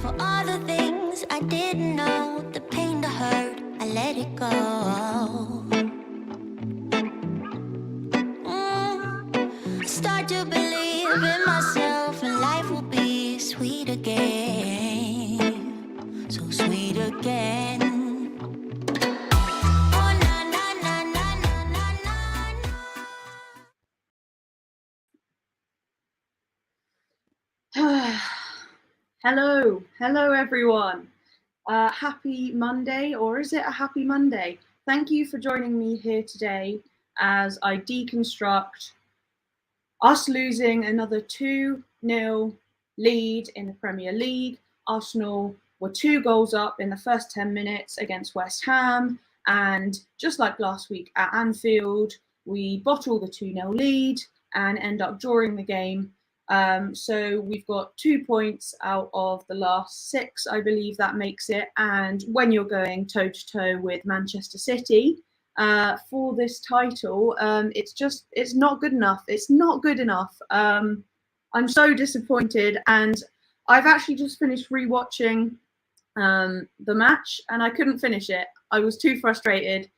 For all the things I didn't know, the pain, the hurt, I let it go. I start to believe in myself, and life will be sweet again. So sweet again. Oh, na, na, na, na, na, na, na. Hello everyone. Happy Monday, or is it a happy Monday? Thank you for joining me here today as I deconstruct us losing another 2-0 lead in the Premier League. Arsenal were 2 goals up in the first 10 minutes against West Ham, and just like last week at Anfield, we bottle the 2-0 lead and end up drawing the game. So we've got 2 points out of the last 6, I believe that makes it. And when you're going toe to toe with Manchester City for this title, it's not good enough. It's not good enough. I'm so disappointed, and I've actually just finished rewatching the match, and I couldn't finish it. I was too frustrated.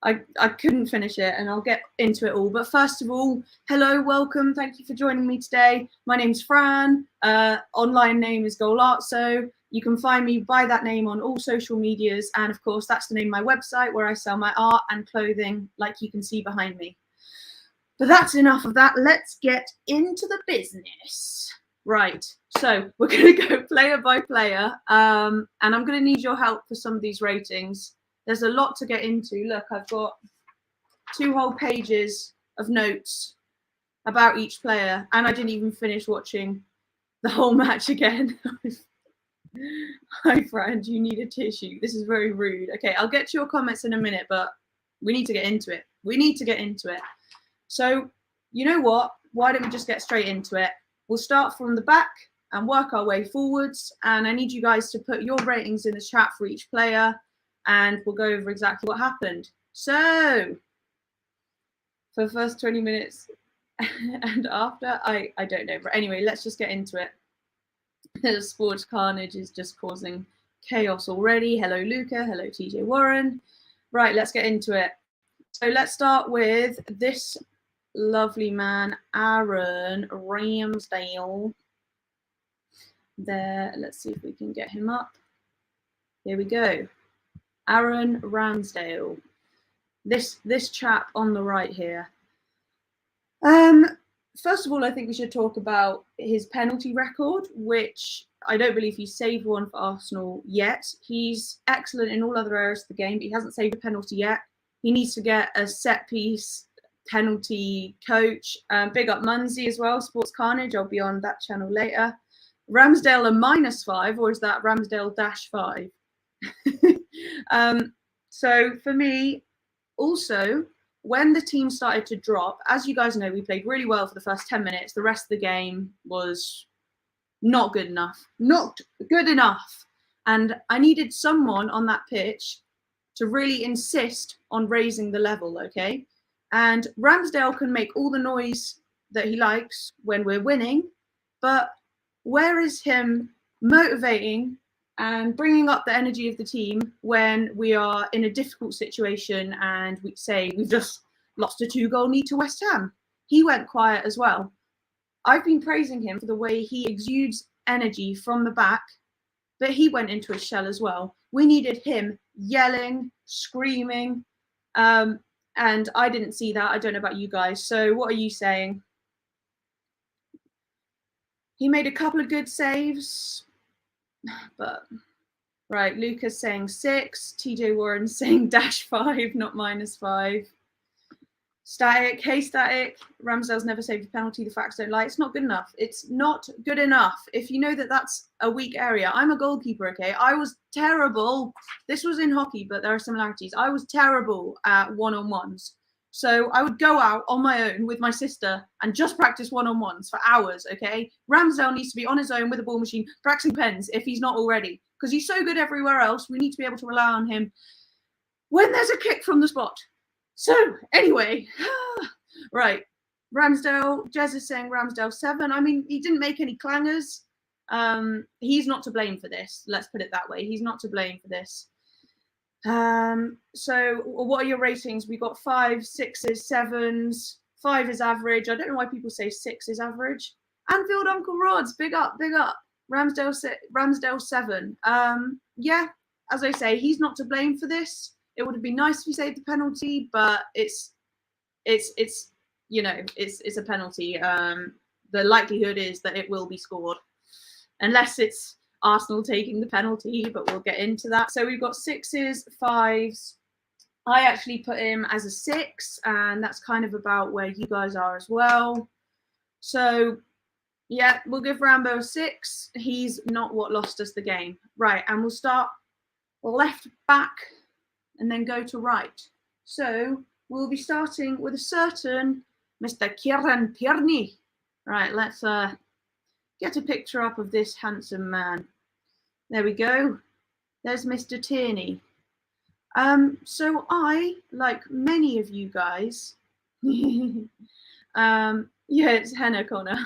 I couldn't finish it, and I'll get into it all. But first of all, hello, welcome. Thank you for joining me today. My name's Fran. Online name is Golartso. You can find me by that name on all social medias. And of course, that's the name of my website where I sell my art and clothing, like you can see behind me. But that's enough of that. Let's get into the business. Right. So we're going to go player by player. And I'm going to need your help for some of these ratings. There's a lot to get into. Look, I've got 2 whole pages of notes about each player, and I didn't even finish watching the whole match again. Hi, Fran, do you need a tissue? This is very rude. Okay, I'll get to your comments in a minute, but we need to get into it. So, you know what? Why don't we just get straight into it? We'll start from the back and work our way forwards, and I need you guys to put your ratings in the chat for each player, and we'll go over exactly what happened. So, for the first 20 minutes and after, I don't know. But anyway, let's just get into it. The sports carnage is just causing chaos already. Hello, Luca. Hello, TJ Warren. Right, let's get into it. So let's start with this lovely man, Aaron Ramsdale. There, let's see if we can get him up. Here we go. Aaron Ramsdale, this chap on the right here. First of all, I think we should talk about his penalty record, which I don't believe he's saved one for Arsenal yet. He's excellent in all other areas of the game, but he hasn't saved a penalty yet. He needs to get a set piece penalty coach. Big up Munsey as well, Sports Carnage. I'll be on that channel later. Ramsdale a -5, or is that Ramsdale -5? So for me, also, when the team started to drop, as you guys know, we played really well for the first 10 minutes. The rest of the game was not good enough. Not good enough. And I needed someone on that pitch to really insist on raising the level, okay? And Ramsdale can make all the noise that he likes when we're winning, but where is him motivating and bringing up the energy of the team when we are in a difficult situation and we say we've just lost a 2-goal lead to West Ham? He went quiet as well. I've been praising him for the way he exudes energy from the back, but he went into his shell as well. We needed him yelling, screaming, and I didn't see that. I don't know about you guys. So what are you saying? He made a couple of good saves, but right, Lucas saying 6, TJ Warren saying -5, not -5. Static, hey Static, Ramsdale's never saved a penalty, the facts don't lie. It's not good enough. It's not good enough. If you know that that's a weak area, I'm a goalkeeper, okay? I was terrible. This was in hockey, but there are similarities. I was terrible at one-on-ones. So I would go out on my own with my sister and just practice one-on-ones for hours, okay? Ramsdale needs to be on his own with a ball machine, practicing pens if he's not already, because he's so good everywhere else. We need to be able to rely on him when there's a kick from the spot. So anyway, right, Ramsdale, Jez is saying Ramsdale 7. I mean, he didn't make any clangers. He's not to blame for this. Let's put it that way. He's not to blame for this. So what are your ratings? We got 5, 6s, 7s. 5 is average. I don't know why people say 6 is average. Anfield Uncle Rods, big up, big up. Ramsdale 7. Yeah, as I say, he's not to blame for this. It would have been nice if he saved the penalty, but it's you know, it's a penalty. The likelihood is that it will be scored, unless it's Arsenal taking the penalty, but we'll get into that. So we've got 6s, 5s. I actually put him as a 6, and that's kind of about where you guys are as well. So yeah, we'll give Rambo a 6. He's not what lost us the game. Right, and we'll start left back and then go to right. So we'll be starting with a certain Mr. Kieran Tierney. Right, let's get a picture up of this handsome man. There we go. There's Mr. Tierney. So I, like many of you guys, yeah, it's Henna Connor.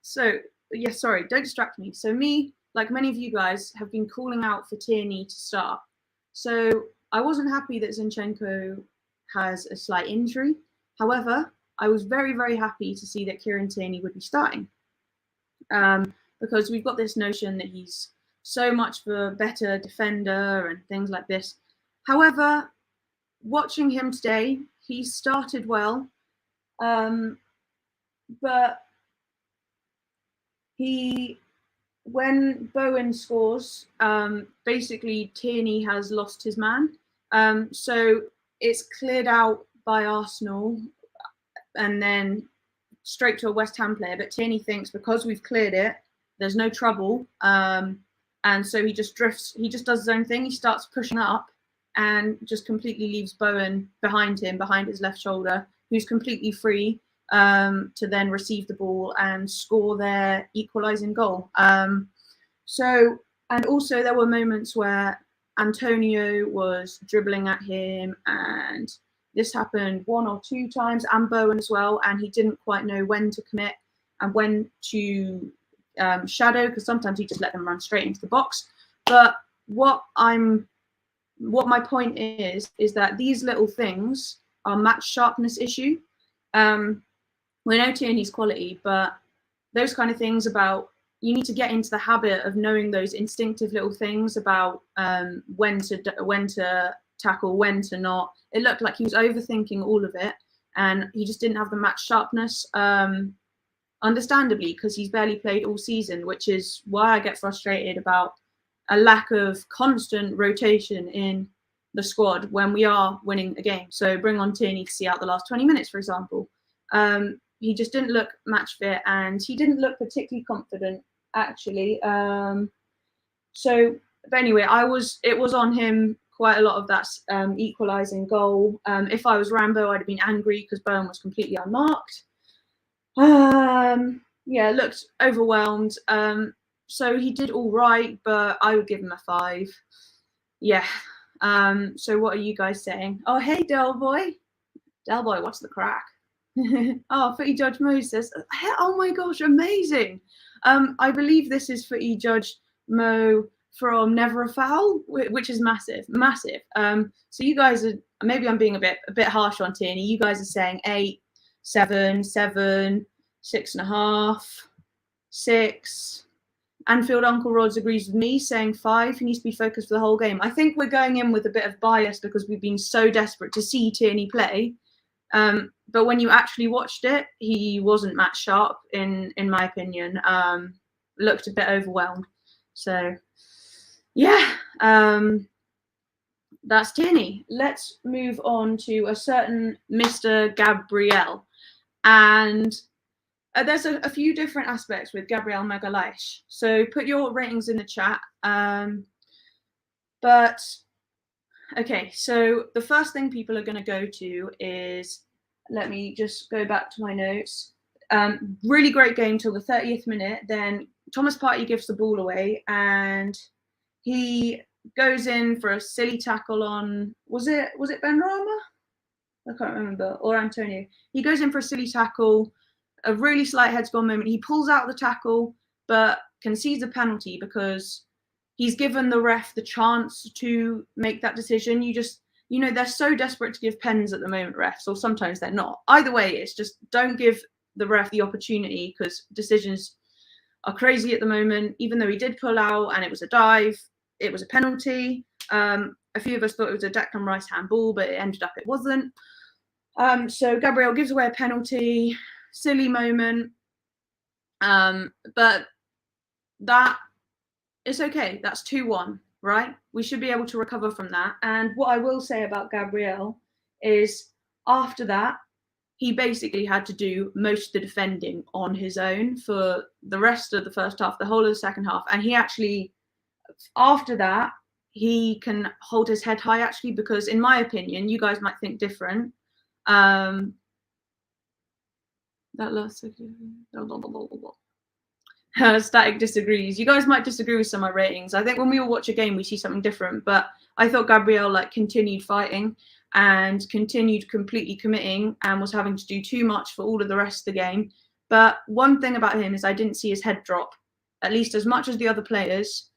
So yeah, sorry, don't distract me. So me, like many of you guys, have been calling out for Tierney to start. So I wasn't happy that Zinchenko has a slight injury. However, I was very, very happy to see that Kieran Tierney would be starting. Because we've got this notion that he's so much of a better defender and things like this. However, watching him today, he started well, but when Bowen scores, basically Tierney has lost his man. So it's cleared out by Arsenal and then straight to a West Ham player. But Tierney thinks because we've cleared it, there's no trouble. And so he just drifts, he just does his own thing. He starts pushing up and just completely leaves Bowen behind him, behind his left shoulder, who's completely free to then receive the ball and score their equalising goal. And also there were moments where Antonio was dribbling at him, and this happened 1 or 2 times, and Bowen as well, and he didn't quite know when to commit and when to shadow, because sometimes he just let them run straight into the box. But what my point is that these little things are match sharpness issue. We know Tierney's quality, but those kind of things about, you need to get into the habit of knowing those instinctive little things about when to tackle, when to not. It looked like he was overthinking all of it, and he just didn't have the match sharpness. Understandably, because he's barely played all season, which is why I get frustrated about a lack of constant rotation in the squad when we are winning a game. So bring on Tierney to see out the last 20 minutes, for example. He just didn't look match fit, and he didn't look particularly confident, actually. So, but anyway, it was on him quite a lot of that equalising goal. If I was Rambo, I'd have been angry because Bowen was completely unmarked. Yeah, looked overwhelmed. So he did all right, but I would give him a 5. Yeah. So what are you guys saying? Oh, hey, Del Boy. Del Boy, what's the crack? Oh, Footy Judge Mo says, oh my gosh, amazing. I believe this is Footy Judge Mo from Never a Foul, which is massive. So you guys are, maybe I'm being a bit harsh on Tierney. You guys are saying 8, 7, 6.5, 6. Anfield Uncle Rods agrees with me, saying 5. He needs to be focused for the whole game. I think we're going in with a bit of bias because we've been so desperate to see Tierney play. But when you actually watched it, he wasn't match sharp, in my opinion. Looked a bit overwhelmed. So, yeah, that's Tierney. Let's move on to a certain Mr. Gabriel. And there's a few different aspects with Gabriel Magalhaes. So put your ratings in the chat. But okay, so the first thing people are going to go to is, let me just go back to my notes. Really great game till the 30th minute. Then Thomas Partey gives the ball away, and he goes in for a silly tackle on, was it Benrahma? I can't remember, or Antonio. He goes in for a silly tackle, a really slight head-to-goal moment. He pulls out the tackle, but concedes a penalty because he's given the ref the chance to make that decision. They're so desperate to give pens at the moment, refs, or sometimes they're not. Either way, it's just don't give the ref the opportunity, because decisions are crazy at the moment. Even though he did pull out and it was a dive, it was a penalty. A few of us thought it was a Declan Rice handball, but it ended up it wasn't. So Gabriel gives away a penalty, silly moment. But that is okay. That's 2-1, right? We should be able to recover from that. And what I will say about Gabriel is after that, he basically had to do most of the defending on his own for the rest of the first half, the whole of the second half. And he actually, after that, he can hold his head high, actually, because in my opinion, you guys might think different. That last Static disagrees. You guys might disagree with some of my ratings. I think when we all watch a game, we see something different. But I thought Gabriel continued fighting and continued completely committing and was having to do too much for all of the rest of the game. But one thing about him is I didn't see his head drop, at least as much as the other players.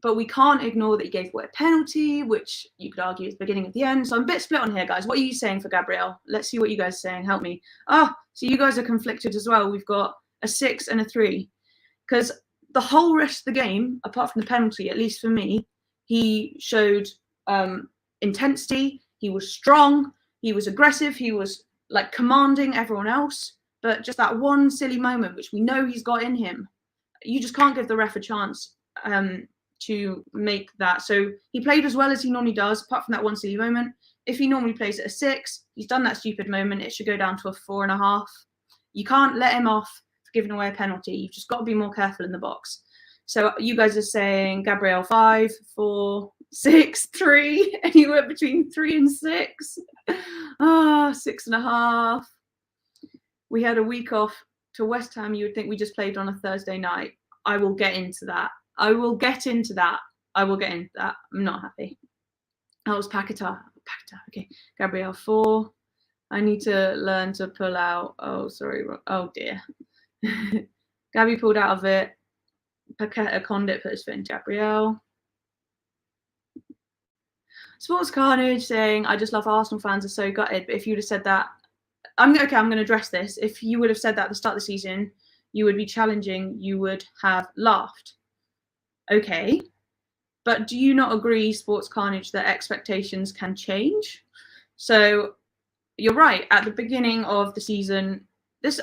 But we can't ignore that he gave away a penalty, which you could argue is the beginning of the end. So I'm a bit split on here, guys. What are you saying for Gabriel? Let's see what you guys are saying. Help me. So you guys are conflicted as well. We've got a 6 and a 3. Because the whole rest of the game, apart from the penalty, at least for me, he showed intensity. He was strong. He was aggressive. He was commanding everyone else. But just that one silly moment, which we know he's got in him, you just can't give the ref a chance to make that. So he played as well as he normally does, apart from that one silly moment. If he normally plays at a 6, he's done that stupid moment. It should go down to a 4.5. You can't let him off for giving away a penalty. You've just got to be more careful in the box. So you guys are saying Gabriel 5, 4, 6, 3, anywhere between 3 and 6. 6.5. We had a week off to West Ham. You would think we just played on a Thursday night. I will get into that. I'm not happy. That was Paquetá. Okay. Gabriel 4. I need to learn to pull out. Oh, sorry. Oh, dear. Gabby pulled out of it. Paquetá Condit put his foot in Gabriel. Sports Carnage saying, I just love Arsenal fans are so gutted. But if you would have said that, I'm going to address this. If you would have said that at the start of the season, you would be challenging, you would have laughed. Okay. But do you not agree, Sports Carnage, that expectations can change? So you're right. At the beginning of the season,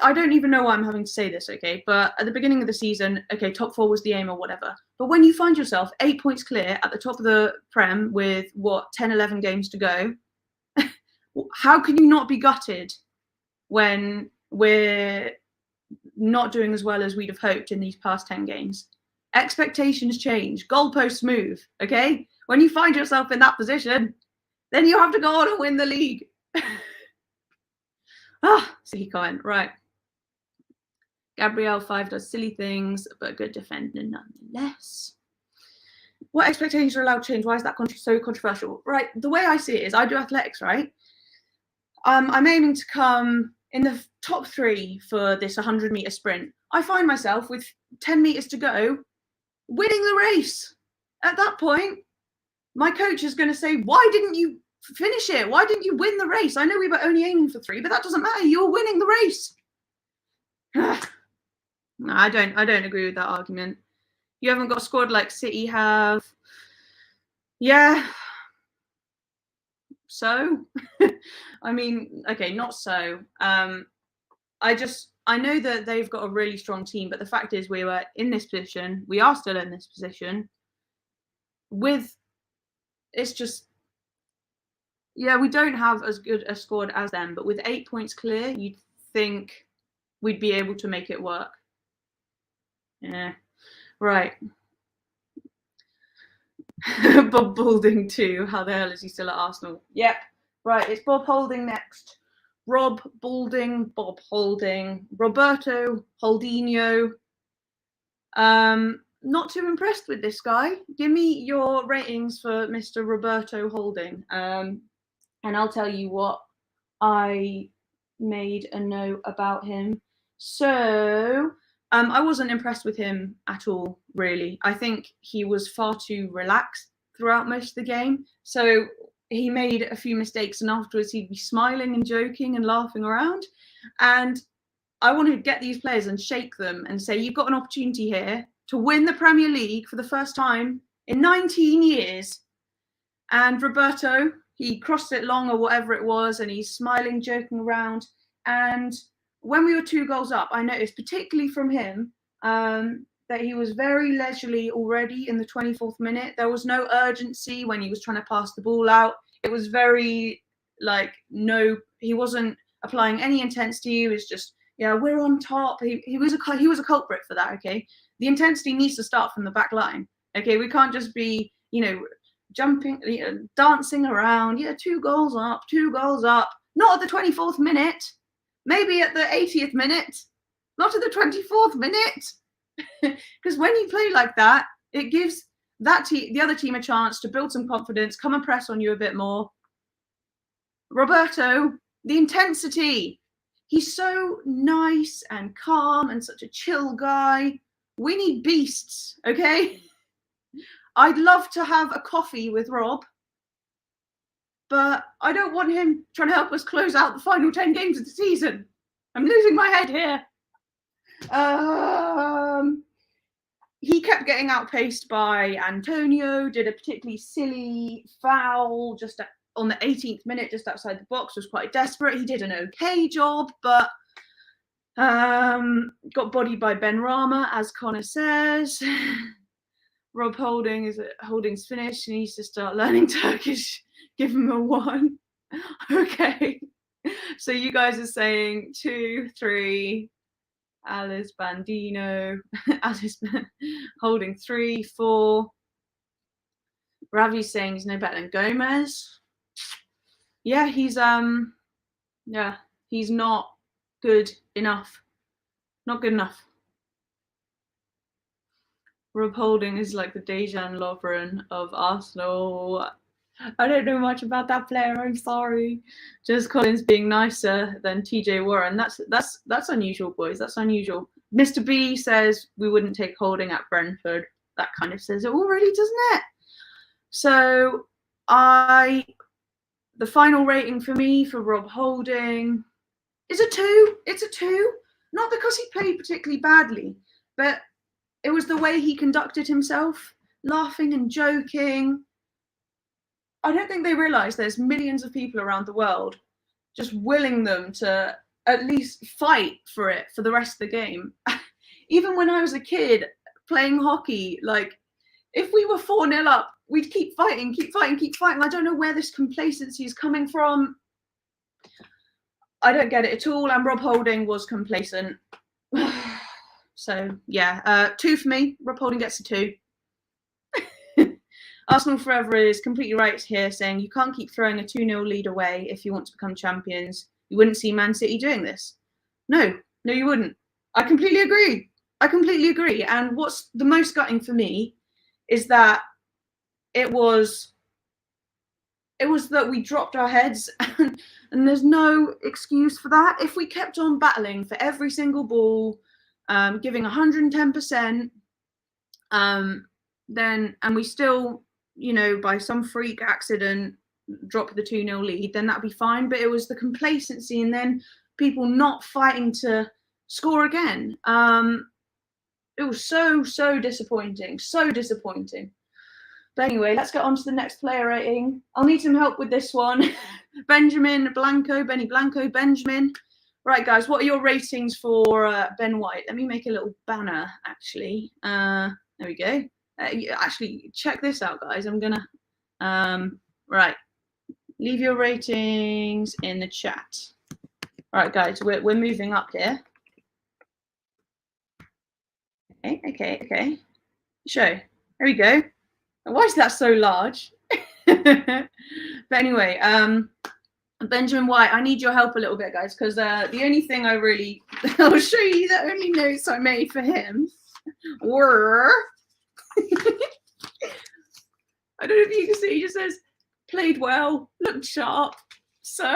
I don't even know why I'm having to say this, okay? But at the beginning of the season, okay, top 4 was the aim or whatever. But when you find yourself 8 points clear at the top of the Prem with, 10, 11 games to go, how can you not be gutted when we're not doing as well as we'd have hoped in these past 10 games? Expectations change. Goalposts move, okay? When you find yourself in that position, then you have to go on and win the league. Silly comment. Right. Gabriel 5 does silly things, but good defending nonetheless. What expectations are allowed to change? Why is that so controversial? Right. The way I see it is I do athletics, right? I'm aiming to come in the top 3 for this 100-meter sprint. I find myself with 10 meters to go, winning the race. At that point, my coach is going to say, why didn't you finish it? Why didn't you win the race? I know we were only aiming for 3, but that doesn't matter. You're winning the race. No, I don't agree with that argument. You haven't got a squad like City have. Yeah. So, I mean, okay, not so. I know that they've got a really strong team, but the fact is we were in this position. We are still in this position. It's just, yeah, we don't have as good a squad as them, but with 8 points clear, you'd think we'd be able to make it work. Yeah, right. Bob Balding too. How the hell is he still at Arsenal? Yep. Right, it's Bob Holding next. Rob Balding, Bob Holding, Roberto Holdinho. Not too impressed with this guy. Give me your ratings for Mr. Roberto Holding. And I'll tell you what I made a note about him. So I wasn't impressed with him at all, really. I think he was far too relaxed throughout most of the game. So he made a few mistakes, and afterwards he'd be smiling and joking and laughing around. And I want to get these players and shake them and say, you've got an opportunity here to win the Premier League for the first time in 19 years. And Roberto, he crossed it long or whatever it was, and he's smiling, joking around. And when we were 2 goals up, I noticed, particularly from him, that he was very leisurely already in the 24th minute. There was no urgency when he was trying to pass the ball out. It was very, he wasn't applying any intensity. It was just, yeah, we're on top. He was a culprit for that, okay? The intensity needs to start from the back line, okay? We can't just be, jumping, dancing around. Yeah, 2 goals up, 2 goals up. Not at the 24th minute. Maybe at the 80th minute. Not at the 24th minute. Because when you play like that, it gives the other team a chance to build some confidence, come and press on you a bit more. Roberto, the intensity. He's so nice and calm and such a chill guy. We need beasts, okay? I'd love to have a coffee with Rob, but I don't want him trying to help us close out the final 10 games of the season. I'm losing my head here. He kept getting outpaced by Antonio, did a particularly silly foul just on the 18th minute, just outside the box, was quite desperate. He did an okay job, but got bodied by Ben Rama, as Connor says. Rob Holding's finished. He needs to start learning Turkish. Give him a 1. Okay. So you guys are saying 2, 3. Alice Bandino. Alice Holding 3, 4. Ravi's saying he's no better than Gomez. Yeah, he's not good enough. Not good enough. Rob Holding is like the Dejan Lovren of Arsenal. I don't know much about that player. I'm sorry. Just Collins being nicer than TJ Warren. That's unusual, boys. That's unusual. Mr. B says we wouldn't take Holding at Brentford. That kind of says it already, doesn't it? So the final rating for me for Rob Holding is a 2. It's a 2. Not because he played particularly badly, but it was the way he conducted himself, laughing and joking. I don't think they realise there's millions of people around the world just willing them to at least fight for it for the rest of the game. Even when I was a kid playing hockey, if we were 4-0 up, we'd keep fighting. I don't know where this complacency is coming from. I don't get it at all. And Rob Holding was complacent. So, yeah, 2 for me. Rob Holding gets a 2. Arsenal Forever is completely right here, saying you can't keep throwing a 2-0 lead away if you want to become champions. You wouldn't see Man City doing this. No, you wouldn't. I completely agree. And what's the most gutting for me is that it was that we dropped our heads, and there's no excuse for that. If we kept on battling for every single ball, giving 110%, then, and we still, by some freak accident, drop the 2-0 lead, then that'd be fine. But it was the complacency and then people not fighting to score again. It was so disappointing. But anyway, let's get on to the next player rating. I'll need some help with this one. Benny Blanco, Benjamin. Right, guys, what are your ratings for Ben White? Let me make a little banner, actually. There we go. Actually, check this out, guys. I'm going to... right. Leave your ratings in the chat. Right, guys, we're moving up here. Okay. Show. There we go. Why is that so large? But anyway, Benjamin White, I need your help a little bit, guys, because the only thing I'll show you the only notes I made for him were... I don't know if you can see, he just says, played well, looked sharp. So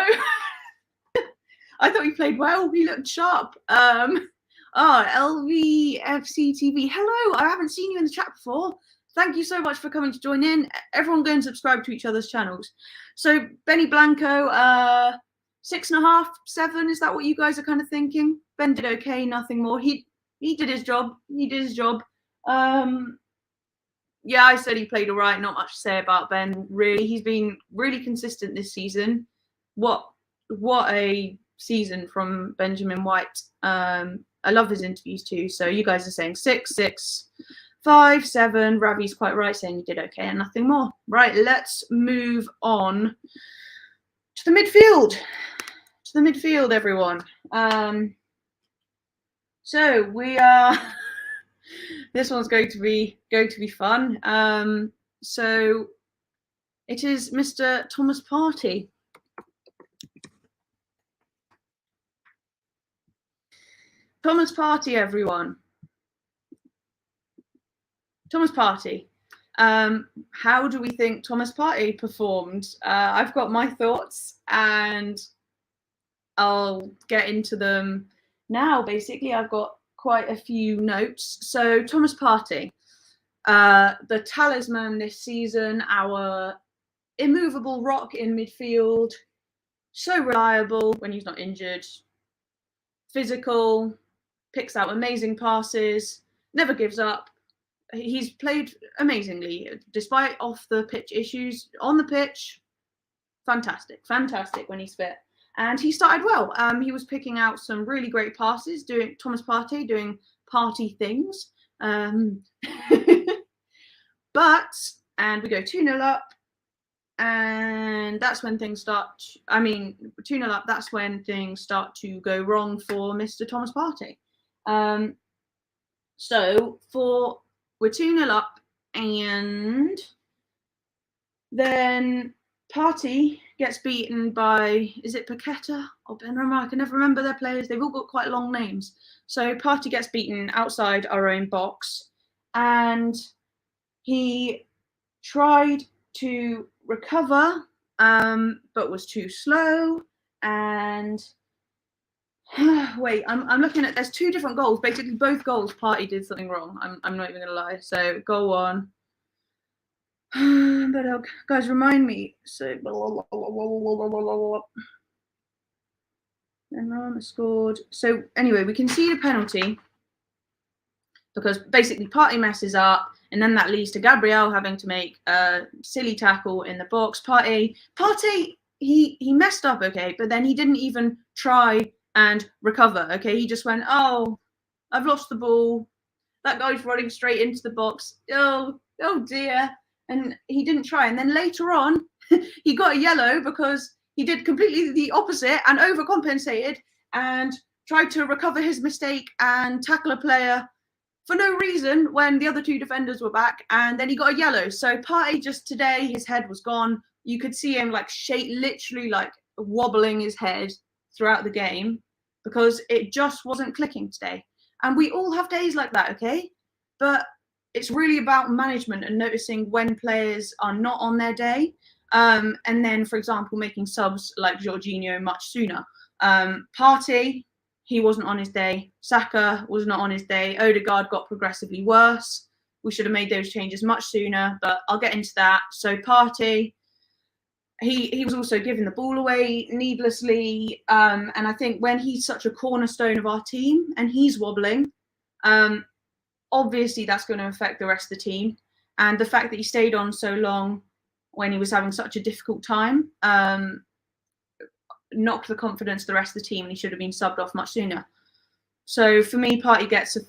I thought he played well, he looked sharp. Oh, LVFC TV. Hello, I haven't seen you in the chat before. Thank you so much for coming to join in. Everyone go and subscribe to each other's channels. So Benny Blanco, 6.5, 7, is that what you guys are kind of thinking? Ben did okay, nothing more. He did his job. He did his job. Yeah, I said he played all right. Not much to say about Ben, really. He's been really consistent this season. What a season from Benjamin White. I love his interviews too. So you guys are saying 6, 6, 5, 7. Ravi's quite right, saying he did okay and nothing more. Right, let's move on to the midfield. To the midfield, everyone. So we are. This one's going to be fun. So it is Mr. Thomas Partey. Thomas Partey, everyone. Thomas Partey. How do we think Thomas Partey performed? I've got my thoughts and I'll get into them now. Basically, I've got quite a few notes. So Thomas Partey, the talisman this season, our immovable rock in midfield, so reliable when he's not injured, physical, picks out amazing passes, never gives up. He's played amazingly despite off the pitch issues. On the pitch, fantastic when he's fit. And he started well. He was picking out some really great passes, Thomas Partey doing party things. And we go 2-0 up. And that's when things start. 2-0 up, that's when things start to go wrong for Mr. Thomas Partey. We're 2-0 up, and then Partey gets beaten by, is it Paqueta or Benrahma? I can never remember their players. They've all got quite long names. So Partey gets beaten outside our own box, and he tried to recover, but was too slow. And wait, I'm looking at, there's 2 different goals. Basically, both goals, Partey did something wrong. I'm not even going to lie. So goal 1. But guys, remind me. So and Rama scored. So anyway, we concede a penalty because basically Partey messes up, and then that leads to Gabriel having to make a silly tackle in the box. Partey, he messed up, okay, but then he didn't even try and recover, okay. He just went, oh, I've lost the ball. That guy's running straight into the box. Oh dear. And he didn't try. And then later on, he got a yellow because he did completely the opposite and overcompensated and tried to recover his mistake and tackle a player for no reason when the other 2 defenders were back. And then he got a yellow. So Partey just today, his head was gone. You could see him literally wobbling his head throughout the game because it just wasn't clicking today. And we all have days like that, okay? But it's really about management and noticing when players are not on their day. And then, for example, making subs like Jorginho much sooner. Partey, he wasn't on his day. Saka was not on his day. Oodegard got progressively worse. We should have made those changes much sooner, but I'll get into that. So Partey, he was also giving the ball away needlessly. And I think when he's such a cornerstone of our team and he's wobbling, obviously that's going to affect the rest of the team. And the fact that he stayed on so long when he was having such a difficult time knocked the confidence of the rest of the team, and he should have been subbed off much sooner. So for me, Partey gets a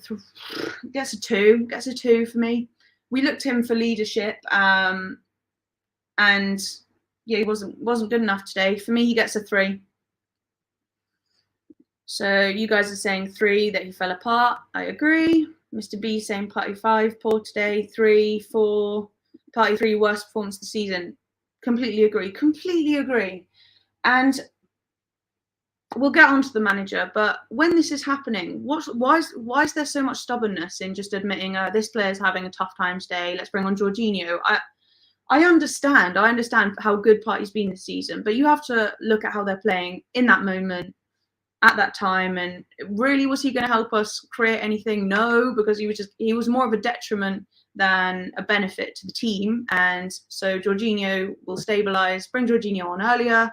2 for me. We looked him for leadership, and yeah, he wasn't good enough today. For me, he gets a 3. So you guys are saying 3, that he fell apart. I agree. Mr. B saying Partey 5, poor today. 3, 4, Partey 3, worst performance of the season. Completely agree. And we'll get on to the manager, but when this is happening, why is there so much stubbornness in just admitting this player's having a tough time today, let's bring on Jorginho? I understand how good Partey's been this season, but you have to look at how they're playing in that moment. at that time. And really, was he going to help us create anything? No, because he was more of a detriment than a benefit to the team. And so Jorginho will stabilise, bring Jorginho on earlier.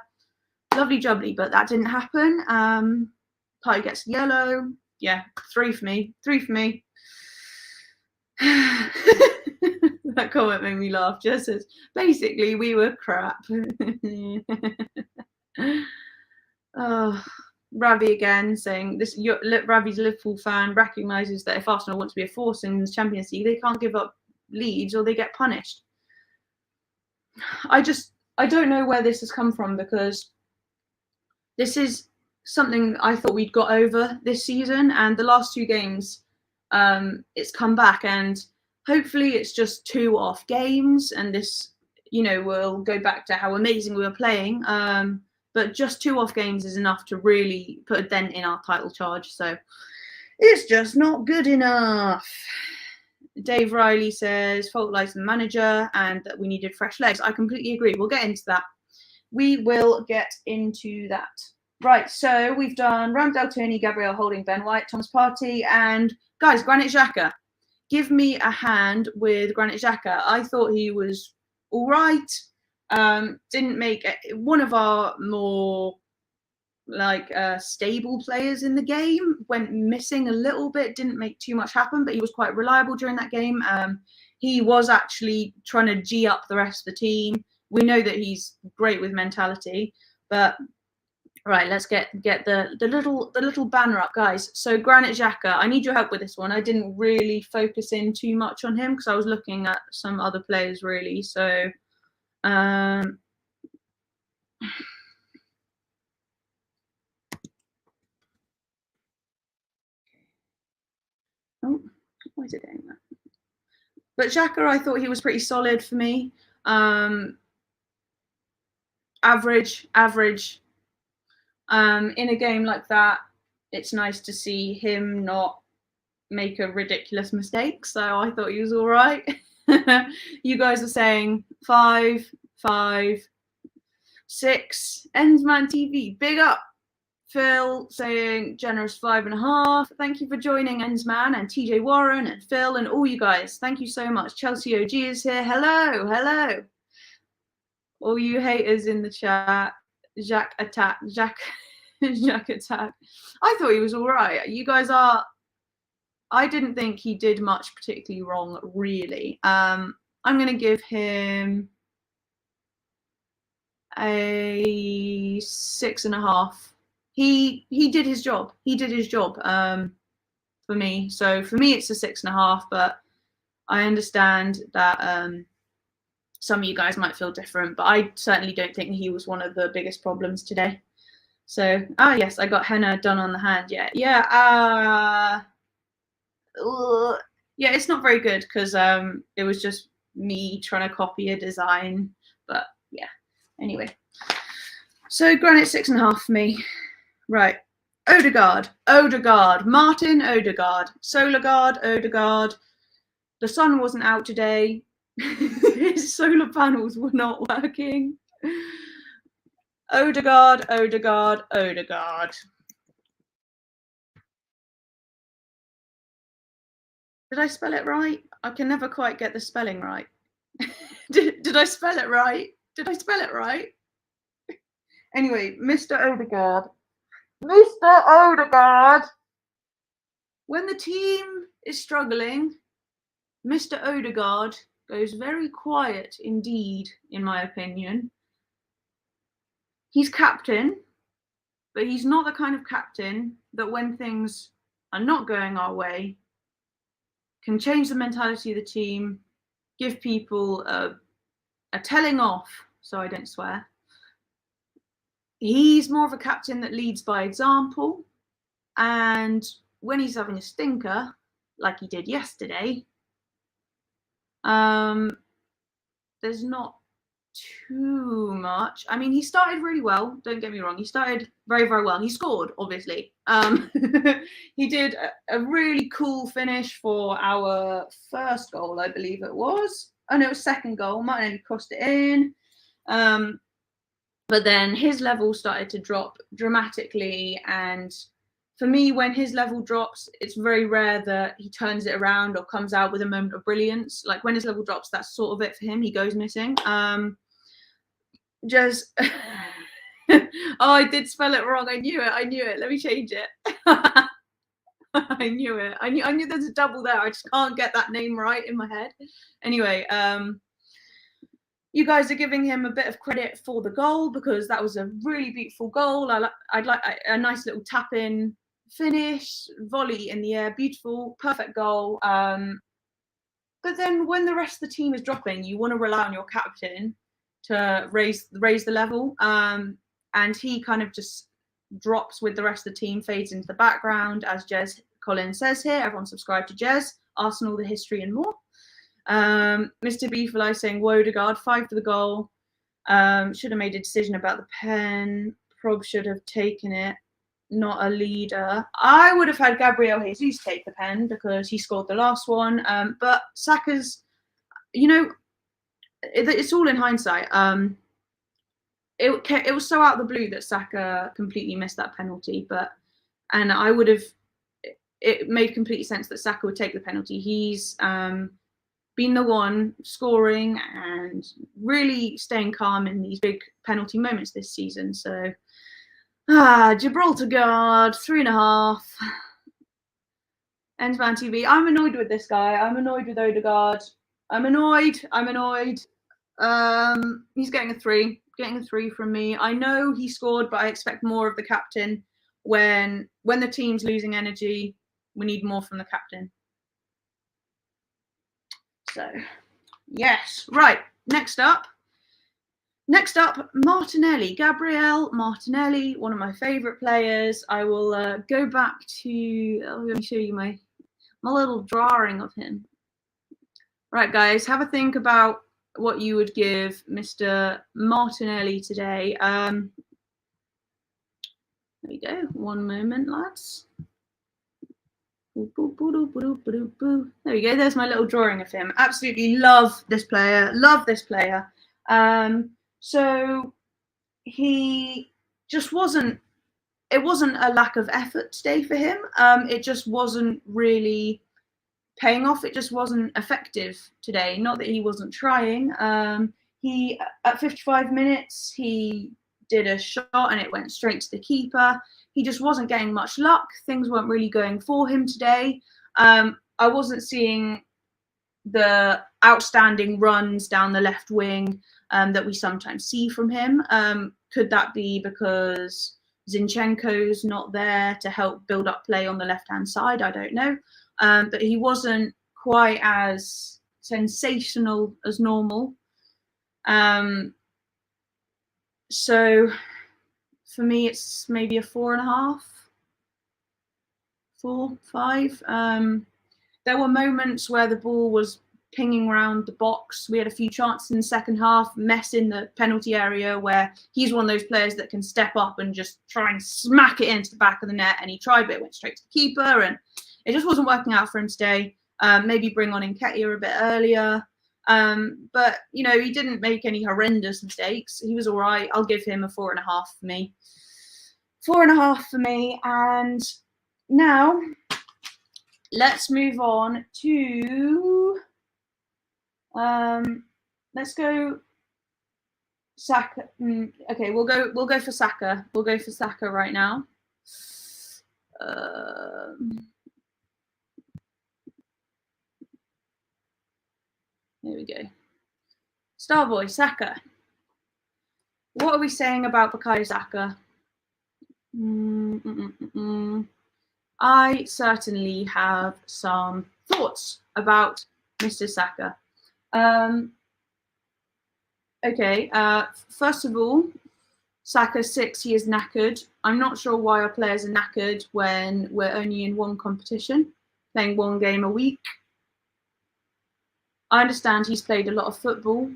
Lovely jubbly, but that didn't happen. Partey gets yellow. Yeah, 3 for me. 3 for me. That comment made me laugh. Just as basically we were crap. Oh, Ravi again saying this. Ravi's a Liverpool fan, recognises that if Arsenal want to be a force in the Champions League, they can't give up leads or they get punished. I don't know where this has come from, because this is something I thought we'd got over this season, and the last 2 games, it's come back, and hopefully it's just 2 off games, and this, will go back to how amazing we were playing. But just 2 off games is enough to really put a dent in our title charge. So it's just not good enough. Dave Riley says fault lies in the manager and that we needed fresh legs. I completely agree. We'll get into that. We will get into that. Right, so we've done Ramsdale, Tierney, Gabriel Holding, Ben White, Thomas Partey, and guys, Granit Xhaka. Give me a hand with Granit Xhaka. I thought he was all right. Didn't make one of our more stable players in the game. Went missing a little bit, didn't make too much happen, but he was quite reliable during that game. He was actually trying to G up the rest of the team. We know that he's great with mentality, but right, let's get the little banner up, guys. So Granit Xhaka, I need your help with this one. I didn't really focus in too much on him because I was looking at some other players really. So oh, why is it doing that? But Xhaka, I thought he was pretty solid for me. Average. In a game like that, it's nice to see him not make a ridiculous mistake. So I thought he was all right. You guys are saying 5, 6. Endsman TV, big up. Phil saying generous 5.5. Thank you for joining, Endsman, and TJ Warren and Phil and all you guys. Thank you so much. Chelsea OG is here. Hello. All you haters in the chat. Jacques attack. I thought he was all right. You guys are. I didn't think he did much particularly wrong, really. I'm going to give him a 6.5. He did his job. For me. So for me, it's a 6.5. But I understand that some of you guys might feel different. But I certainly don't think he was one of the biggest problems today. So yes, I got henna done on the hand. Yeah. It's not very good because it was just me trying to copy a design. But yeah. Anyway, so Granite 6.5 for me. Right, Oodegard, Martin Oodegard, Oodegard. The sun wasn't out today. His solar panels were not working. Oodegard. Did I spell it right? I can never quite get the spelling right. Did I spell it right? Anyway, Mr. Oodegard. When the team is struggling, Mr. Oodegard goes very quiet indeed, in my opinion. He's captain, but he's not the kind of captain that when things are not going our way, can change the mentality of the team, give people a telling off, so I don't swear. He's more of a captain that leads by example, and when he's having a stinker, like he did yesterday, there's not too much. I mean, he started really well, don't get me wrong. He started very, very well. He scored, obviously. He did a really cool finish for our first goal, I believe it was. Oh, no, it was second goal. Martinelli crossed it in. But then his level started to drop dramatically, and for me, when his level drops, it's very rare that he turns it around or comes out with a moment of brilliance. Like when his level drops, that's sort of it for him. He goes missing. Just oh, I did spell it wrong. I knew it. Let me change it. I knew it. I knew there's a double there. I just can't get that name right in my head. Anyway, you guys are giving him a bit of credit for the goal because that was a really beautiful goal. I'd like a nice little tap in finish, volley in the air, beautiful, perfect goal. But then when the rest of the team is dropping, you want to rely on your captain to raise the level. And he kind of just drops with the rest of the team, fades into the background, as Jez Collins says here. Everyone subscribe to Jez, Arsenal, the history and more. Mr. Beefly saying Oodegard 5 for the goal. Should have made a decision about the pen. Prob should have taken it. Not a leader. I would have had Gabriel Jesus take the pen because he scored the last one. But Saka's, it's all in hindsight. It was so out of the blue that Saka completely missed that penalty. And I would have. It made complete sense that Saka would take the penalty. He's been the one scoring and really staying calm in these big penalty moments this season. So, Gibraltar guard, 3.5. Ensman TV. I'm annoyed with this guy. I'm annoyed with Oodegard. I'm annoyed. He's getting a 3. Getting a 3 from me. I know he scored, but I expect more of the captain. When the team's losing energy, we need more from the captain. So, yes. Right. Next up, Martinelli. Gabriel Martinelli, one of my favourite players. I will go back to, let me show you my little drawing of him. Right, guys, have a think about what you would give Mr. Martinelli today. There we go. One moment, lads. There we go. There's my little drawing of him. Absolutely love this player. So he just wasn't. It wasn't a lack of effort today for him. It just wasn't really paying off. It just wasn't effective today. Not that he wasn't trying. He at 55 minutes he did a shot and it went straight to the keeper. He just wasn't getting much luck. Things weren't really going for him today. I wasn't seeing the outstanding runs down the left wing that we sometimes see from him. Could that be because Zinchenko's not there to help build up play on the left-hand side? I don't know. But he wasn't quite as sensational as normal. So for me, it's maybe a 4.5, 4, 5. There were moments where the ball was pinging around the box. We had a few chances in the second half, mess in the penalty area where he's one of those players that can step up and just try and smack it into the back of the net. And he tried, but it went straight to the keeper. And it just wasn't working out for him today. Maybe bring on Nketiah a bit earlier. But, he didn't make any horrendous mistakes. He was all right. I'll give him a 4.5 for me. 4.5 for me. And now let's move on to, let's go Saka. Okay, we'll go for Saka. We'll go for Saka right now. There we go. Starboy, Saka. What are we saying about Bukayo Saka? I certainly have some thoughts about Mr. Saka. Okay, first of all, Saka 6, he is knackered. I'm not sure why our players are knackered when we're only in one competition, playing one game a week. I understand he's played a lot of football,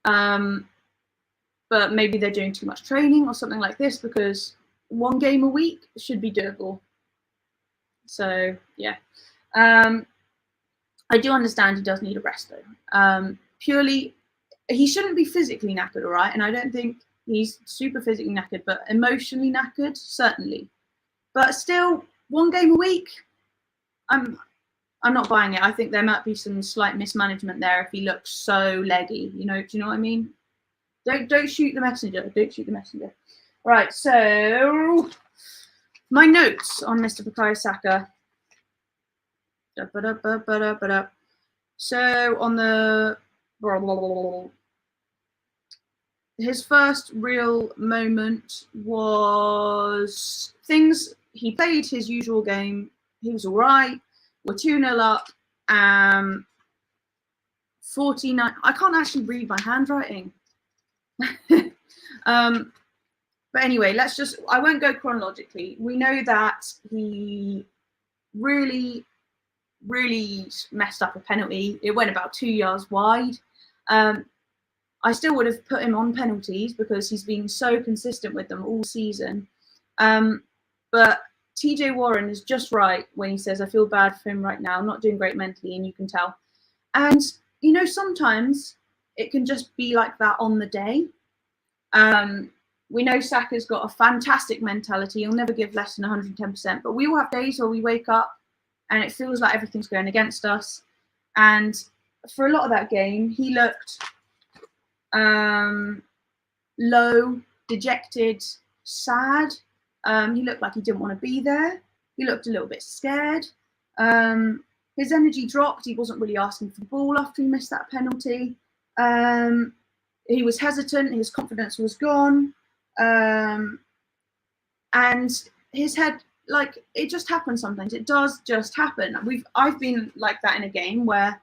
but maybe they're doing too much training or something like this, because one game a week should be doable. So, yeah. I do understand he does need a rest, though. Purely, he shouldn't be physically knackered, all right? And I don't think He's super physically knackered, but emotionally knackered, certainly. But still, 1 game a week, I'm not buying it. I think there might be some slight mismanagement there if he looks so leggy. You know, do you know what I mean? Don't shoot the messenger. Don't shoot the messenger. Right, so my notes on Mr. Bukayo Saka. So on the his first real moment was things. He played his usual game. He was all right. We're 2-0 up. 49. I can't actually read my handwriting. But anyway, I won't go chronologically. We know that he really messed up a penalty. It went about 2 yards wide. I still would have put him on penalties because he's been so consistent with them all season. But TJ Warren is just right when he says, I feel bad for him right now, not doing great mentally, and you can tell. And, you know, sometimes it can just be like that on the day. We know Saka's got a fantastic mentality. He'll never give less than 110%. But we will have days where we wake up and it feels like everything's going against us. And for a lot of that game, he looked low, dejected, sad. He looked like he didn't want to be there. He looked a little bit scared. His energy dropped. He wasn't really asking for the ball after he missed that penalty. He was hesitant. His confidence was gone. And his head, like, it just happens sometimes. It does just happen. I've been like that in a game where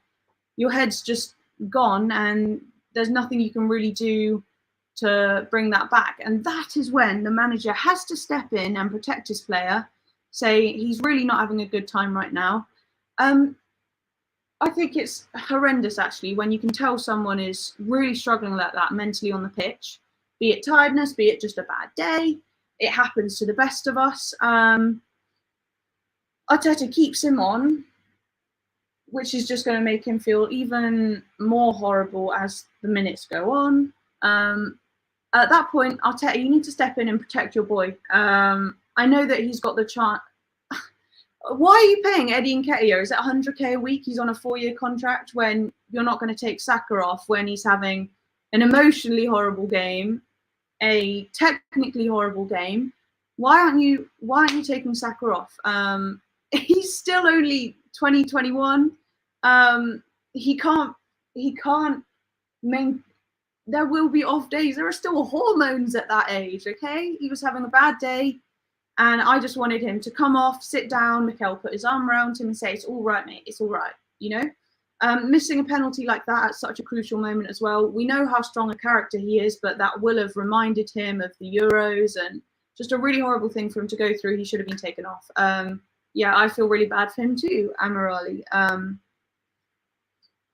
your head's just gone and there's nothing you can really do to bring that back. And that is when the manager has to step in and protect his player, say he's really not having a good time right now. I think it's horrendous, actually, when you can tell someone is really struggling like that mentally on the pitch, be it tiredness, be it just a bad day. It happens to the best of us. Arteta keeps him on, which is just going to make him feel even more horrible as the minutes go on. At that point, Arteta, you need to step in and protect your boy. I know that he's got the chance. Why are you paying Eddie Nketiah? Is it 100k a week? He's on a 4-year contract when you're not going to take Saka off when he's having an emotionally horrible game, a technically horrible game. Why aren't you taking Saka off? He's still only 21. He can't there will be off days. There are still hormones at that age, okay? He was having a bad day. And I just wanted him to come off, sit down. Mikel put his arm around him and say, it's all right, mate. It's all right, you know? Missing a penalty like that at such a crucial moment as well. We know how strong a character he is, but that will have reminded him of the Euros and just a really horrible thing for him to go through. He should have been taken off. Yeah, I feel really bad for him too, Amirali.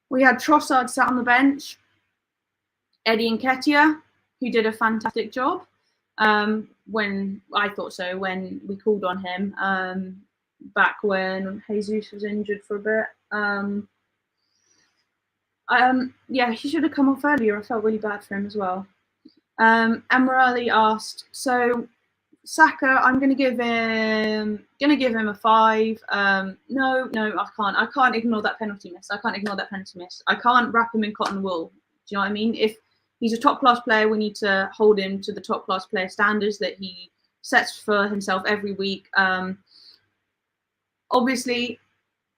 We had Trossard sat on the bench. Eddie Nketiah, who did a fantastic job. When I thought so, when we called on him back when Jesus was injured for a bit. Yeah, he should have come off earlier. I felt really bad for him as well. Amirali asked, so Saka, I'm gonna give him a 5. No, I can't. I can't ignore that penalty miss. I can't wrap him in cotton wool. Do you know what I mean? If he's a top-class player, we need to hold him to the top-class player standards that he sets for himself every week. Obviously,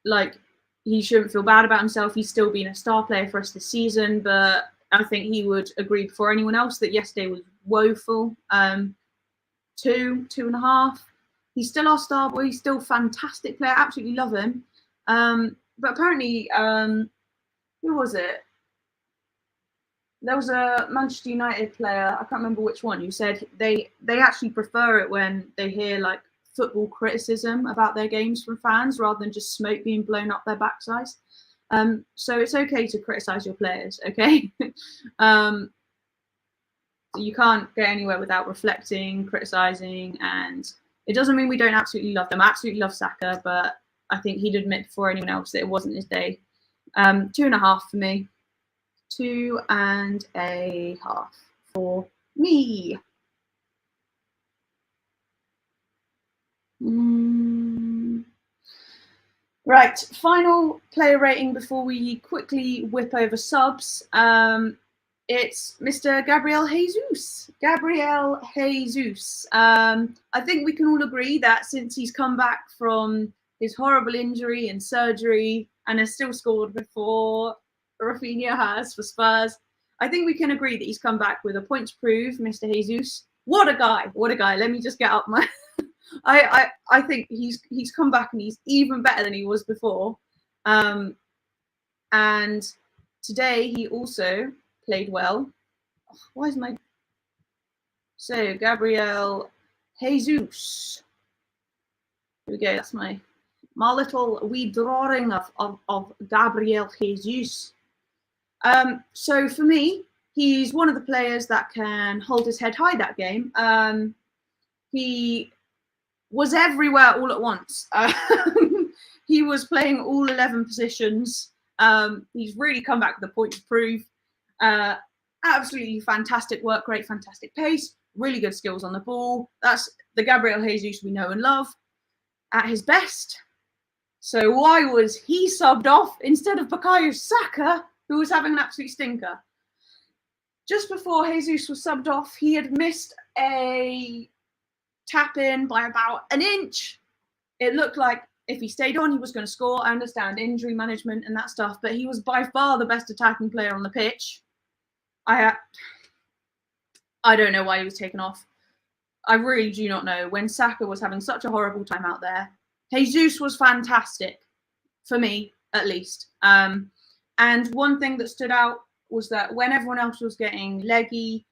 like, he shouldn't feel bad about himself. He's still been a star player for us this season, but I think he would agree before anyone else that yesterday was woeful. 2.5. He's still our star boy. He's still a fantastic player. Absolutely love him. But apparently, who was it? There was a Manchester United player, I can't remember which one, who said they actually prefer it when they hear like football criticism about their games from fans rather than just smoke being blown up their backsides. So it's okay to criticize your players, okay? You can't get anywhere without reflecting, criticizing, and it doesn't mean we don't absolutely love them. I absolutely love Saka, but I think he'd admit before anyone else that it wasn't his day. 2.5 for me. 2.5 for Me. Right, final player rating before we quickly whip over subs. It's Mr. Gabriel Jesus. Gabriel Jesus. I think we can all agree that since he's come back from his horrible injury and surgery and has still scored before Rafinha has for Spurs, I think we can agree that he's come back with a point to prove, Mr. Jesus. What a guy! What a guy! Let me just get up my. I think he's come back and he's even better than he was before. And today he also played well. Oh, why is my so Gabriel Jesus? Here we go. That's my little wee drawing of Gabriel Jesus. So for me, he's one of the players that can hold his head high that game. He was everywhere all at once. He was playing all 11 positions. He's really come back with a point to prove. Absolutely fantastic work rate, fantastic pace, really good skills on the ball. That's the Gabriel Jesus we know and love at his best. So why was he subbed off instead of Bukayo Saka, who was having an absolute stinker? Just before Jesus was subbed off, he had missed a tap in by about an inch. It looked like if he stayed on, he was going to score. I understand injury management and that stuff, but he was by far the best attacking player on the pitch. I don't know why he was taken off. I really do not know. When Saka was having such a horrible time out there, Jesus was fantastic, for me at least. And one thing that stood out was that when everyone else was getting leggy,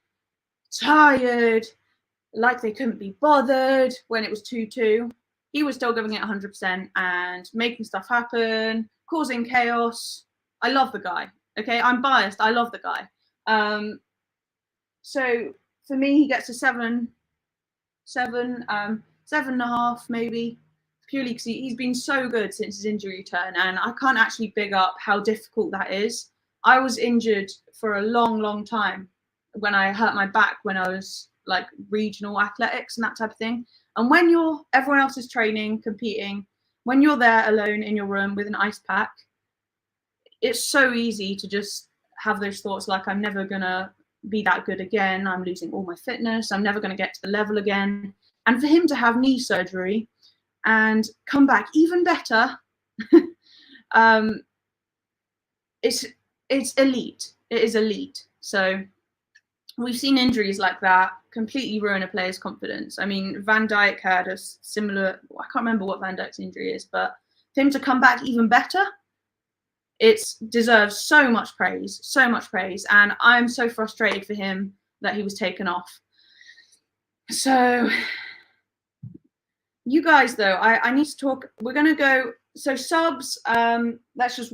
tired, like they couldn't be bothered when it was 2-2, he was still giving it 100% and making stuff happen, causing chaos. I love the guy. Okay, I'm biased. I love the guy. So for me, he gets a 7.5 maybe, purely because he's been so good since his injury return, and I can't actually big up how difficult that is. I was injured for a long, long time when I hurt my back when I was like regional athletics and that type of thing. And when everyone else is training, competing, when you're there alone in your room with an ice pack, it's so easy to just have those thoughts like, I'm never gonna be that good again. I'm losing all my fitness. I'm never gonna get to the level again. And for him to have knee surgery and come back even better, it's elite. It is elite. So we've seen injuries like that completely ruin a player's confidence. I mean, Van Dijk had a similar, I can't remember what Van Dijk's injury is, but for him to come back even better, it deserves so much praise, and I'm so frustrated for him that he was taken off. So you guys, though, I need to talk. We're going to go. So subs, let's just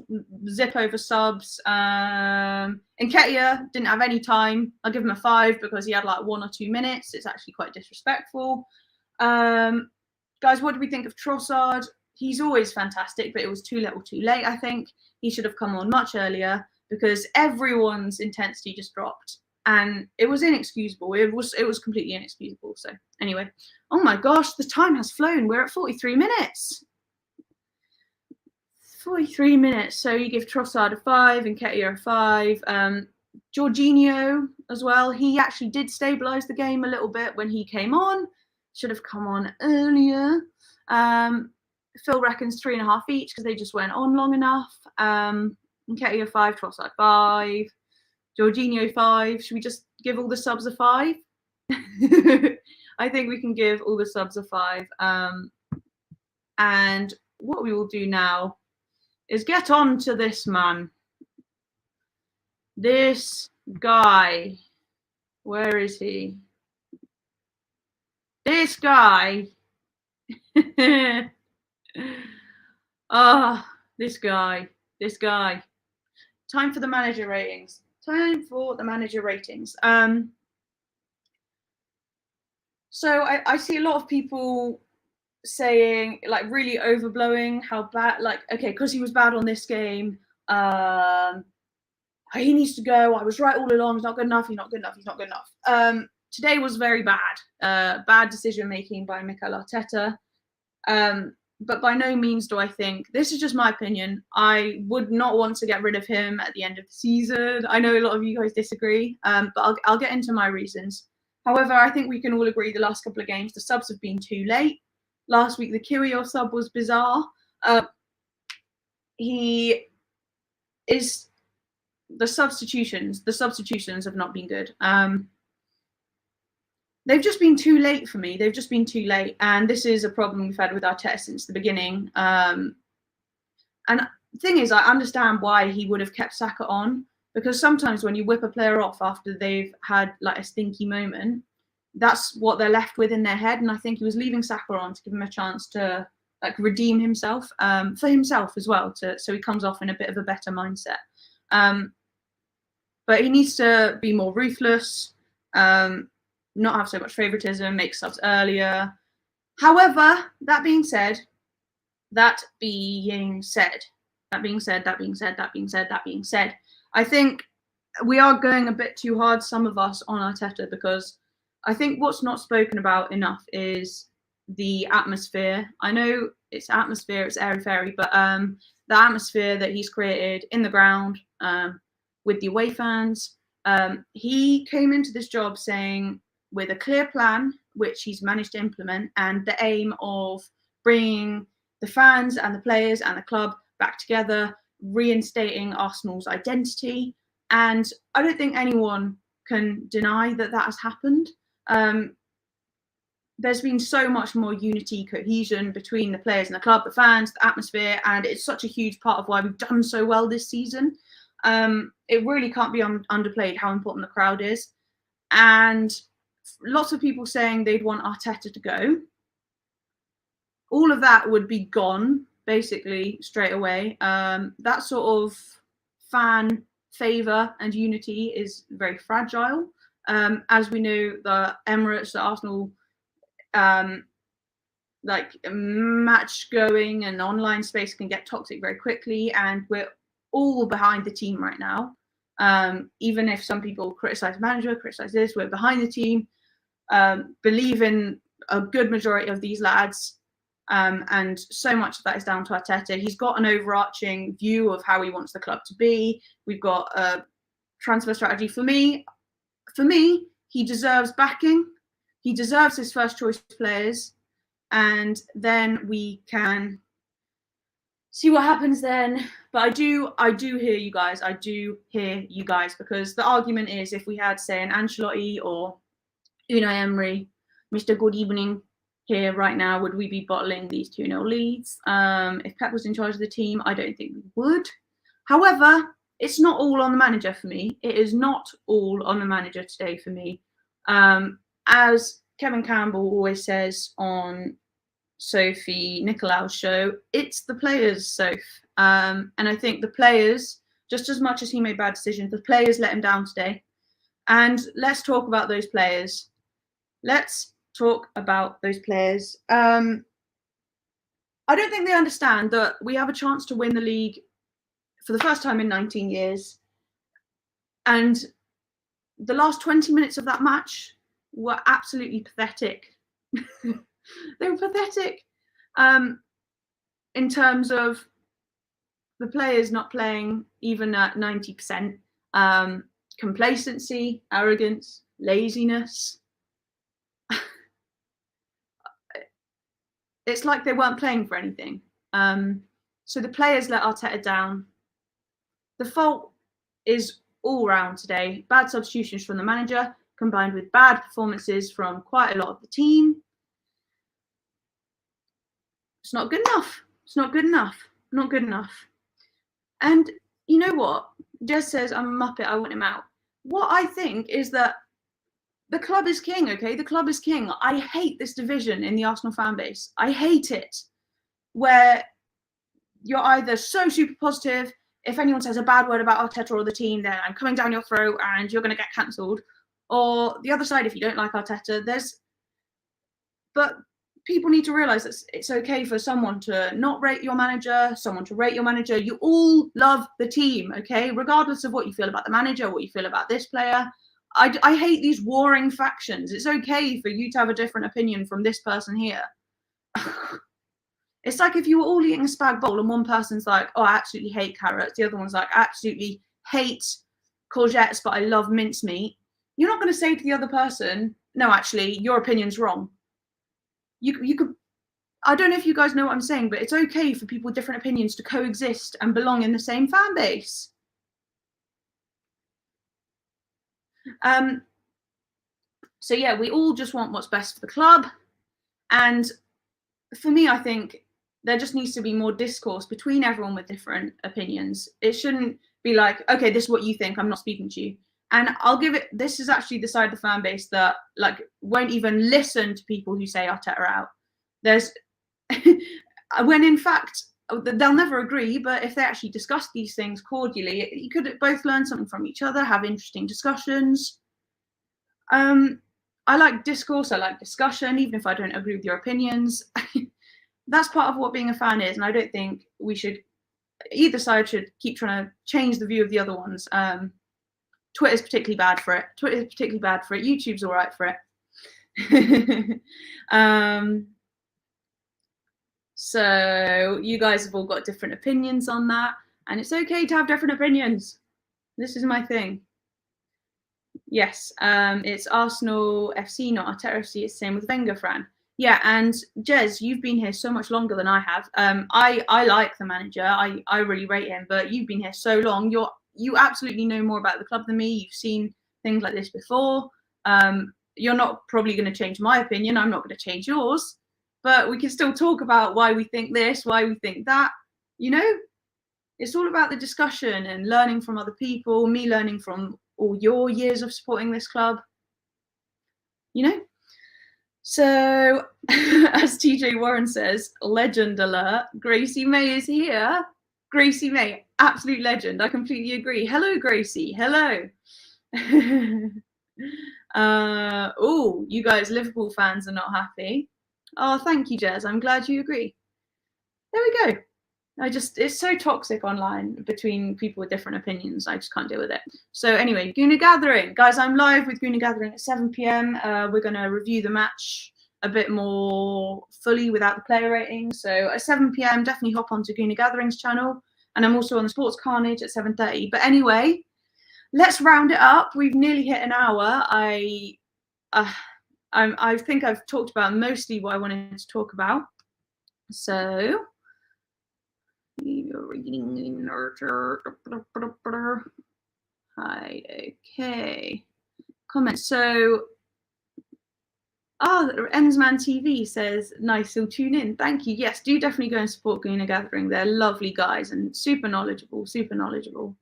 zip over subs. Nketiah didn't have any time. I'll give him a 5 because he had like 1 or 2 minutes. It's actually quite disrespectful. Guys, what do we think of Trossard? He's always fantastic, but it was too little too late, I think. He should have come on much earlier because everyone's intensity just dropped. And it was inexcusable. It was completely inexcusable. So anyway, oh my gosh, the time has flown. We're at 43 minutes. 43 minutes. So you give Trossard a 5 and Nketiah a 5. Jorginho as well. He actually did stabilise the game a little bit when he came on. Should have come on earlier. Phil reckons 3.5 each because they just went on long enough. Nketiah 5, Trossard 5. Jorginho 5. Should we just give all the subs a 5? I think we can give all the subs a 5. And what we will do now is get on to this man. This guy. Where is he? This guy. This guy. Time for the manager ratings. So I see a lot of people saying, like, really overblowing how bad, like, okay, because he was bad on this game, he needs to go. I was right all along. He's not good enough. today was very bad. Bad decision making by Mikel Arteta. But by no means do I think, this is just my opinion, I would not want to get rid of him at the end of the season. I know a lot of you guys disagree, but I'll get into my reasons. However, I think we can all agree the last couple of games, the subs have been too late. Last week, the Kiwior sub was bizarre. The substitutions have not been good. They've just been too late for me. They've just been too late. And this is a problem we've had with Arteta since the beginning. And the thing is, I understand why he would have kept Saka on, because sometimes when you whip a player off after they've had like a stinky moment, that's what they're left with in their head. And I think he was leaving Saka on to give him a chance to like redeem himself, for himself as well, so he comes off in a bit of a better mindset. But he needs to be more ruthless, not have so much favoritism, make subs earlier. However, that being said, I think we are going a bit too hard, some of us, on Arteta, because I think what's not spoken about enough is the atmosphere. I know it's atmosphere, it's airy-fairy, but the atmosphere that he's created in the ground with the away fans. He came into this job saying, with a clear plan, which he's managed to implement, and the aim of bringing the fans and the players and the club back together, reinstating Arsenal's identity. And I don't think anyone can deny that that has happened. There's been so much more unity, cohesion between the players and the club, the fans, the atmosphere, and it's such a huge part of why we've done so well this season. It really can't be underplayed how important the crowd is. And lots of people saying they'd want Arteta to go. All of that would be gone, basically, straight away. That sort of fan favour and unity is very fragile. As we know, the Emirates, the Arsenal, like match going and online space can get toxic very quickly, and we're all behind the team right now. Even if some people criticise the manager, criticise this, we're behind the team. Believe in a good majority of these lads, and so much of that is down to Arteta. He's got an overarching view of how he wants the club to be. We've got a transfer strategy. For me, he deserves backing. He deserves his first choice players, and then we can see what happens then. But I do hear you guys. I do hear you guys, because the argument is, if we had, say, an Ancelotti or Unai Emery, Mr. Good Evening here right now, would we be bottling these 2-0 leads? If Pep was in charge of the team, I don't think we would. However, it's not all on the manager for me. It is not all on the manager today for me. As Kevin Campbell always says on Sophie Nicolaou's show, it's the players, Soph. And I think the players, just as much as he made bad decisions, the players let him down today. And let's talk about those players. I don't think they understand that we have a chance to win the league for the first time in 19 years. And the last 20 minutes of that match were absolutely pathetic. They were pathetic in terms of the players not playing even at 90%. Complacency, arrogance, laziness. It's like they weren't playing for anything. So the players let Arteta down. The fault is all round today. Bad substitutions from the manager, combined with bad performances from quite a lot of the team. It's not good enough. It's not good enough. Not good enough. And you know what? Jez says, I'm a muppet, I want him out. What I think is that the club is king, okay? The club is king. I hate this division in the Arsenal fan base. I hate it. Where you're either so super positive, if anyone says a bad word about Arteta or the team, then I'm coming down your throat and you're going to get cancelled. Or the other side, if you don't like Arteta, but people need to realise that it's okay for someone to not rate your manager, someone to rate your manager. You all love the team, okay? Regardless of what you feel about the manager, what you feel about this player. I hate these warring factions. It's okay for you to have a different opinion from this person here. It's like if you were all eating a spag bowl and one person's like, oh, I absolutely hate carrots. The other one's like, I absolutely hate courgettes, but I love mincemeat. You're not going to say to the other person, no, actually, your opinion's wrong. You could, I don't know if you guys know what I'm saying, but it's okay for people with different opinions to coexist and belong in the same fan base. So yeah, we all just want what's best for the club. And for me, I think there just needs to be more discourse between everyone with different opinions. It shouldn't be like, okay, this is what you think, I'm not speaking to you. And I'll give it, this is actually the side of the fan base that like won't even listen to people who say Arteta out. There's, when in fact, they'll never agree, but if they actually discuss these things cordially, you could both learn something from each other, have interesting discussions. I like discourse, I like discussion, even if I don't agree with your opinions. That's part of what being a fan is, and I don't think we should, either side should keep trying to change the view of the other ones. Twitter's particularly bad for it. YouTube's all right for it. So you guys have all got different opinions on that, and it's okay to have different opinions. This is my thing. Yes, it's Arsenal FC, not Arteta FC. It's the same with Wenger, Fran. Yeah, and Jez, you've been here so much longer than I have. I like the manager. I really rate him, but you've been here so long. You absolutely know more about the club than me. You've seen things like this before. You're not probably going to change my opinion. I'm not going to change yours, but we can still talk about why we think this, why we think that. You know, it's all about the discussion and learning from other people. Me learning from all your years of supporting this club. You know. So, as TJ Warren says, legend alert, Gracie May is here. Gracie May, absolute legend. I completely agree. Hello, Gracie. Hello. Oh, you guys, Liverpool fans are not happy. Oh, thank you, Jez. I'm glad you agree. There we go. It's so toxic online between people with different opinions. I just can't deal with it. So anyway, Gooner Gathering. Guys, I'm live with Gooner Gathering at 7 p.m. We're going to review the match a bit more fully without the player rating. So at 7 p.m, definitely hop onto Gooner Gathering's channel. And I'm also on the Sports Carnage at 7:30. But anyway, let's round it up. We've nearly hit an hour. I think I've talked about mostly what I wanted to talk about. So... Hi, okay. Comment. So, Ensman TV says, nice, you'll tune in. Thank you. Yes, do definitely go and support Gooner Gathering. They're lovely guys and super knowledgeable, super knowledgeable.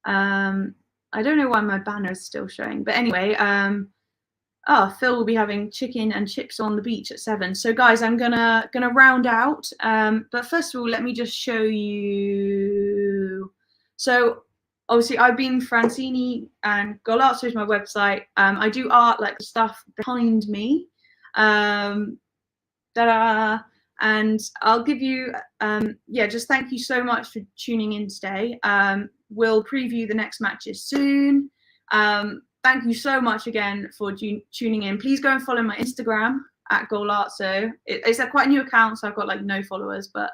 I don't know why my banner is still showing, but anyway, Phil will be having chicken and chips on the beach at 7. So guys, I'm gonna round out. But first of all, let me just show you. So obviously I've been Francini and Golazzo is my website. I do art, like the stuff behind me. And I'll give you, just thank you so much for tuning in today. We'll preview the next matches soon. Thank you so much again for tuning in. Please go and follow my Instagram at Golazzo. It's quite a new account, so I've got like no followers, but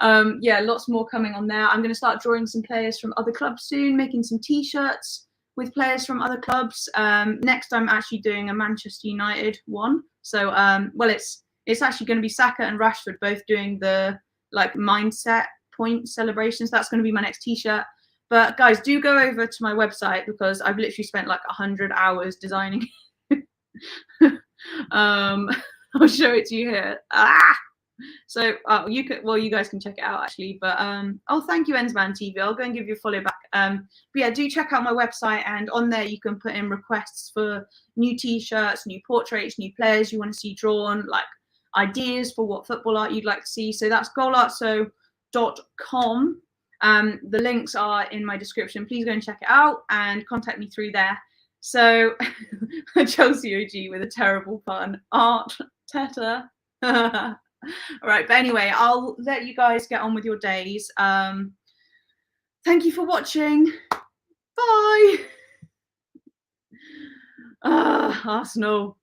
lots more coming on there. I'm going to start drawing some players from other clubs soon, making some t-shirts with players from other clubs. Next, I'm actually doing a Manchester United one. So, it's actually going to be Saka and Rashford both doing the like mindset point celebrations. That's going to be my next t-shirt. But guys, do go over to my website because I've literally spent like 100 hours designing. I'll show it to you here. So you guys can check it out actually. But thank you, Ensman TV. I'll go and give you a follow back. But yeah, do check out my website, and on there you can put in requests for new t-shirts, new portraits, new players you want to see drawn, like ideas for what football art you'd like to see. So that's golartso.com. The links are in my description. Please go and check it out and contact me through there. So Chelsea OG with a terrible pun. Arteta. All right, but anyway, I'll let you guys get on with your days. Thank you for watching. Bye. Arsenal. Arsenal.